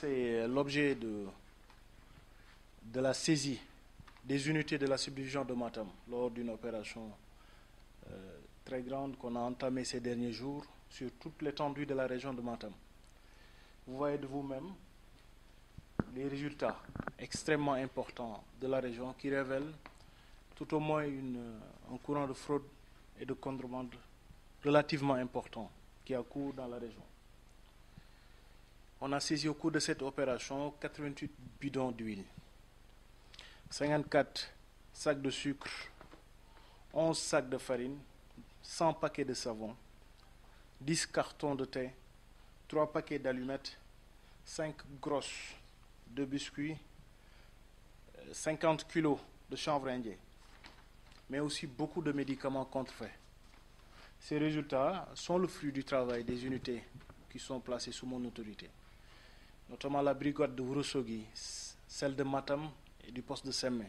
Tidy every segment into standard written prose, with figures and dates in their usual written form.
c'est l'objet de la saisie des unités de la subdivision de Matam lors d'une opération très grande qu'on a entamée ces derniers jours sur toute l'étendue de la région de Matam. Vous voyez de vous-même les résultats extrêmement importants de la région qui révèlent tout au moins un courant de fraude et de contrebande relativement important qui a cours dans la région. On a saisi au cours de cette opération 88 bidons d'huile, 54 sacs de sucre, 11 sacs de farine, 100 paquets de savon, 10 cartons de thé, 3 paquets d'allumettes, 5 grosses de biscuits, 50 kilos de chanvre indien, mais aussi beaucoup de médicaments contrefaits. Ces résultats sont le fruit du travail des unités qui sont placées sous mon autorité, notamment la brigade de Ourossogui, celle de Matam et du poste de Semmé,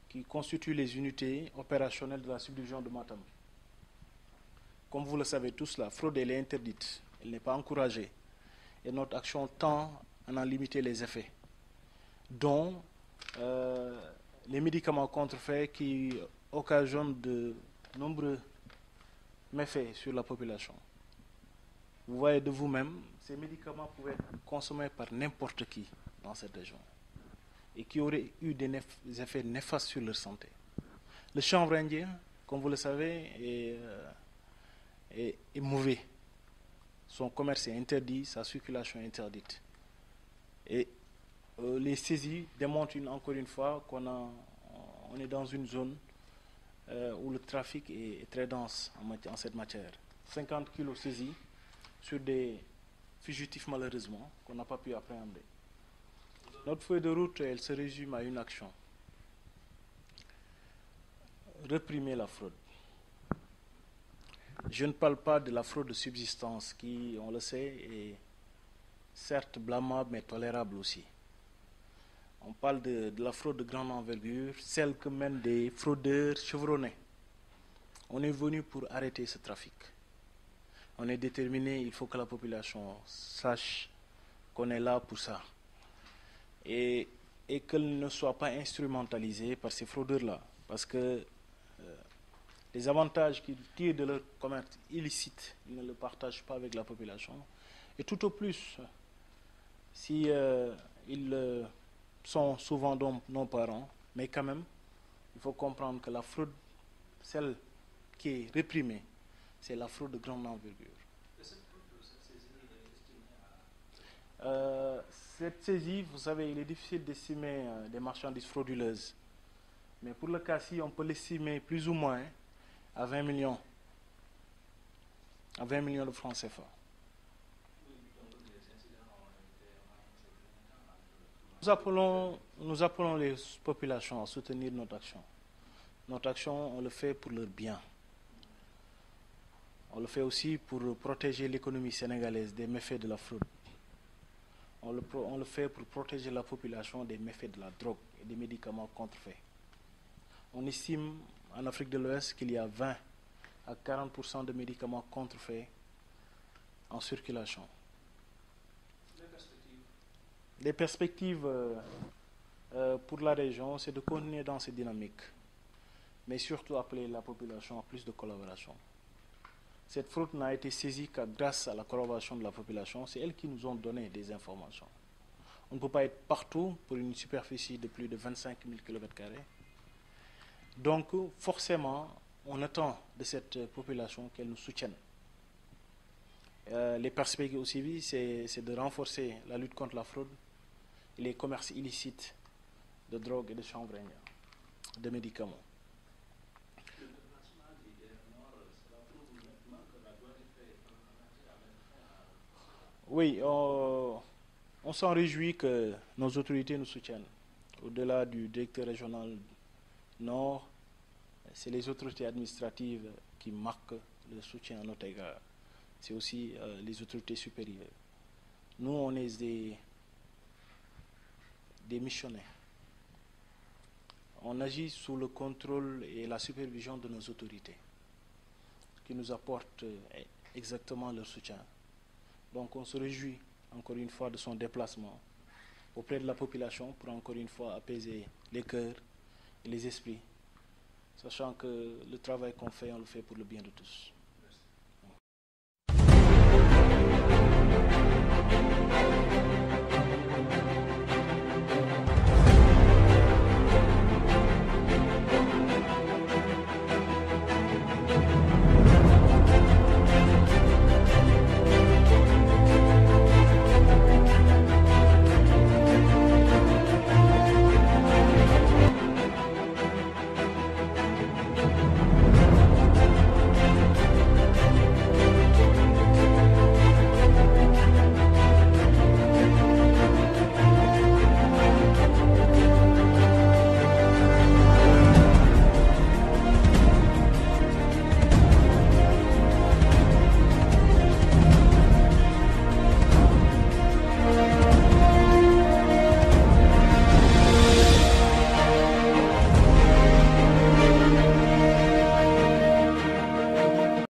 qui constituent les unités opérationnelles de la subdivision de Matam. Comme vous le savez tous, la fraude elle est interdite, elle n'est pas encouragée, et notre action tend à en limiter les effets, dont les médicaments contrefaits qui occasionnent de nombreux méfaits sur la population. Vous voyez de vous-même, ces médicaments pouvaient être consommés par n'importe qui dans cette région et qui auraient eu des effets néfastes sur leur santé. Le chanvre indien, comme vous le savez, est mauvais. Son commerce est interdit, sa circulation est interdite. Et les saisies démontrent encore une fois qu'on est dans une zone où le trafic est très dense en cette matière. 50 kilos saisis sur des fugitifs malheureusement qu'on n'a pas pu appréhender. Notre feuille de route, elle se résume à une action. Réprimer la fraude. Je ne parle pas de la fraude de subsistance qui, on le sait, est certes blâmable mais tolérable aussi. On parle de la fraude de grande envergure, celle que mènent des fraudeurs chevronnés. On est venu pour arrêter ce trafic. On est déterminé, il faut que la population sache qu'on est là pour ça. Et qu'elle ne soit pas instrumentalisée par ces fraudeurs-là. Parce que les avantages qu'ils tirent de leur commerce illicite, ils ne le partagent pas avec la population. Et tout au plus, si ils sont souvent nos parents, mais quand même, il faut comprendre que la fraude, celle qui est réprimée, c'est la fraude de grande envergure. Cette saisie, vous savez, il est difficile d'estimer des marchandises frauduleuses. Mais pour le cas-ci, on peut l'estimer plus ou moins à 20 millions. À 20 millions de francs CFA. Nous appelons les populations à soutenir notre action. Notre action, on le fait pour leur bien. On le fait aussi pour protéger l'économie sénégalaise des méfaits de la fraude. On le fait pour protéger la population des méfaits de la drogue et des médicaments contrefaits. On estime en Afrique de l'Ouest qu'il y a 20 à 40% de médicaments contrefaits en circulation. Les perspectives pour la région, c'est de continuer dans cette dynamique, mais surtout appeler la population à plus de collaboration. Cette fraude n'a été saisie que grâce à la collaboration de la population. C'est elles qui nous ont donné des informations. On ne peut pas être partout pour une superficie de plus de 25 000 km². Donc, forcément, on attend de cette population qu'elle nous soutienne. Les perspectives aussi, c'est de renforcer la lutte contre la fraude et les commerces illicites de drogue et de chanvre indien, de médicaments. Oui, on s'en réjouit que nos autorités nous soutiennent. Au-delà du directeur régional Nord, c'est les autorités administratives qui marquent le soutien à notre égard. C'est aussi les autorités supérieures. Nous, on est des missionnaires. On agit sous le contrôle et la supervision de nos autorités, qui nous apportent exactement leur soutien. Donc on se réjouit encore une fois, de son déplacement auprès de la population pour encore une fois apaiser les cœurs et les esprits, sachant que le travail qu'on fait, on le fait pour le bien de tous. Merci.